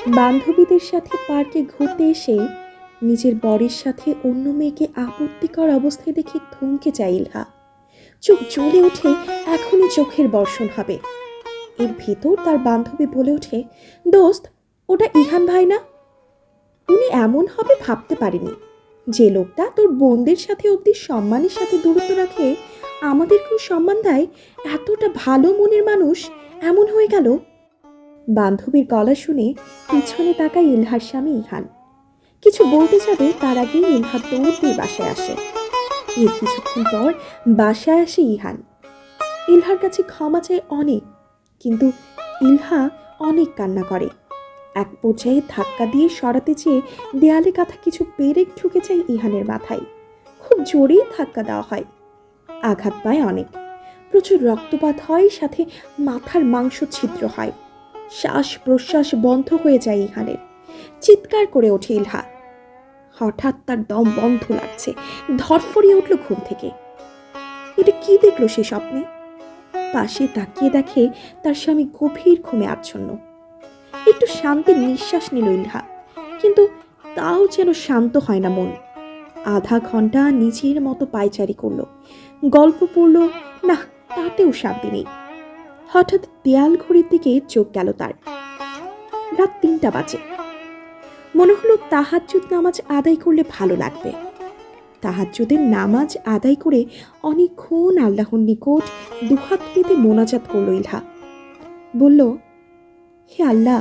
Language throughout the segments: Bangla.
বান্ধবীদের সাথে পার্কে ঘুরতে এসে নিজের বরের সাথে অন্য মেয়েকে আপত্তিকর অবস্থায় দেখে থমকে যায় ইলহা। চোখ জ্বলে ওঠে, এখনই চোখের বর্ষণ হবে। এর ভেতর তার বান্ধবী বলে ওঠে, দোস্ত, ওটা ইহান ভাই না? উনি এমন হবে ভাবতে পারিনি। যে লোকটা তোর বোনদের সাথে অব্দি সম্মানের সাথে দূরত্ব রাখে, আমাদেরকেও সম্মান দেয়, এতটা ভালো মনের মানুষ এমন হয়ে গেল। বান্ধবীর গলা শুনে পিছনে তাকায় ইলহার স্বামী ইহান। কিছু বলতে যাবে তার আগেই ইলহা দৌড় দিয়ে বাসায় আসে। এর কিছুক্ষণ পর বাসায় আসে ইহান। ইলহার কাছে ক্ষমা চায় অনেক, কিন্তু ইলহা অনেক কান্না করে। এক পর্যায়ে ধাক্কা দিয়ে সরাতে চেয়ে দেয়ালে কাঁথা কিছু পেরেক ঢুকে যায় ইহানের মাথায়। খুব জোরেই ধাক্কা দেওয়া হয়। আঘাত পায় অনেক, প্রচুর রক্তপাত হয়, সাথে মাথার মাংস ছিদ্র হয়। শ্বাস প্রশ্বাস বন্ধ হয়ে যায় ইহানের। চিৎকার করে ওঠে ইলহা। হঠাৎ তার দম বন্ধ লাগছে, ধরফরিয়ে উঠল ঘুম থেকে। এটা কি দেখলো সে স্বপ্নে? পাশে তাকিয়ে দেখে তার স্বামী গভীর ঘুমে আচ্ছন্ন। একটু শান্তির নিঃশ্বাস নিল ইলহা, কিন্তু তাও যেন শান্ত হয় না মন। আধা ঘন্টা নিজের মতো পায়চারি করলো, গল্প পড়ল, না তাতেও শান্তি নেই। হঠাৎ দেয়াল ঘড়ির দিকে চোখ গেল তার। রাত 3টা বাজে। মনে হলো তাহাজ্জুদ নামাজ আদায় করলে ভালো লাগবে। তাহাজ্জুদের নামাজ আদায় করে অনেকক্ষণ আল্লাহর নিকট দুহাত পেতে মোনাজাত করল ইলহা। বলল, হে আল্লাহ,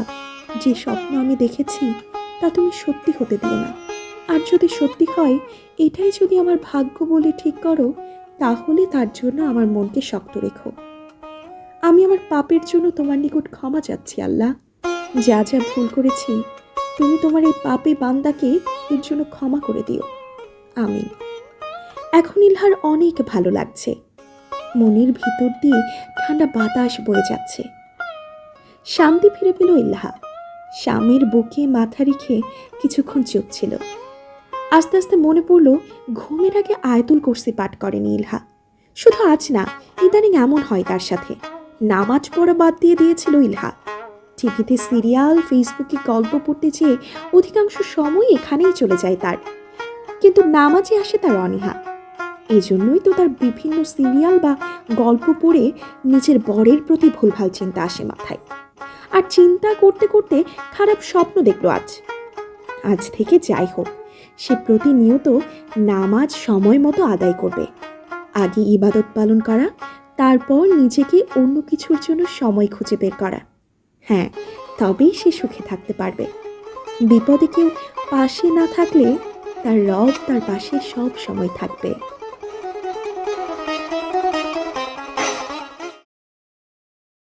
যে স্বপ্ন আমি দেখেছি তা তুমি সত্যি হতে দিও না। আর যদি সত্যি হয়, এটাই যদি আমার ভাগ্য বলে ঠিক করো, তাহলে তার জন্য আমার মনকে শক্ত রেখো। আমি আমার পাপের জন্য তোমার নিকট ক্ষমা চাচ্ছি আল্লাহ। যা যা ভুল করেছি, তুমি তোমার এই পাপী বান্দাকে এর জন্য ক্ষমা করে দিও, আমিন। এখন ইলহার অনেক ভালো লাগছে। মনের ভিতর দিয়ে ঠান্ডা বাতাস বয়ে যাচ্ছে। শান্তি ফিরে পেল ইলহা। স্বামীর বুকে মাথা রেখে কিছুক্ষণ চুপ ছিল। আস্তে আস্তে মনে পড়ল, ঘুমের আগে আয়াতুল কুরসি পাঠ করেনি ইলহা। শুধু আজ না, ইদানিং এমন হয় তার সাথে। নামাজ পড়া বাদ দিয়ে দিয়েছিল ইলহা। টিভিতে সিরিয়াল, ফেসবুকে গল্প পড়তে যেয়ে অধিকাংশ সময় এখানেই চলে যায় তার। কিন্তু নামাজে আসে তার অনীহা। এজন্যই তো তার বিভিন্ন সিরিয়াল বা গল্প পড়ে নিজের বরের প্রতি ভুলভাল চিন্তা আসে মাথায়। আর চিন্তা করতে করতে খারাপ স্বপ্ন দেখল আজ। আজ থেকে যাই হোক, সে প্রতিনিয়ত নামাজ সময় মতো আদায় করবে। আগে ইবাদত পালন করা, তারপর নিজেকে অন্য কিছুর জন্য সময় খুঁজে বের করা। হ্যাঁ, তবেই সে সুখে থাকতে পারবে। বিপদে কেউ পাশে না থাকলে তার রব তার পাশে সব সময় থাকবে।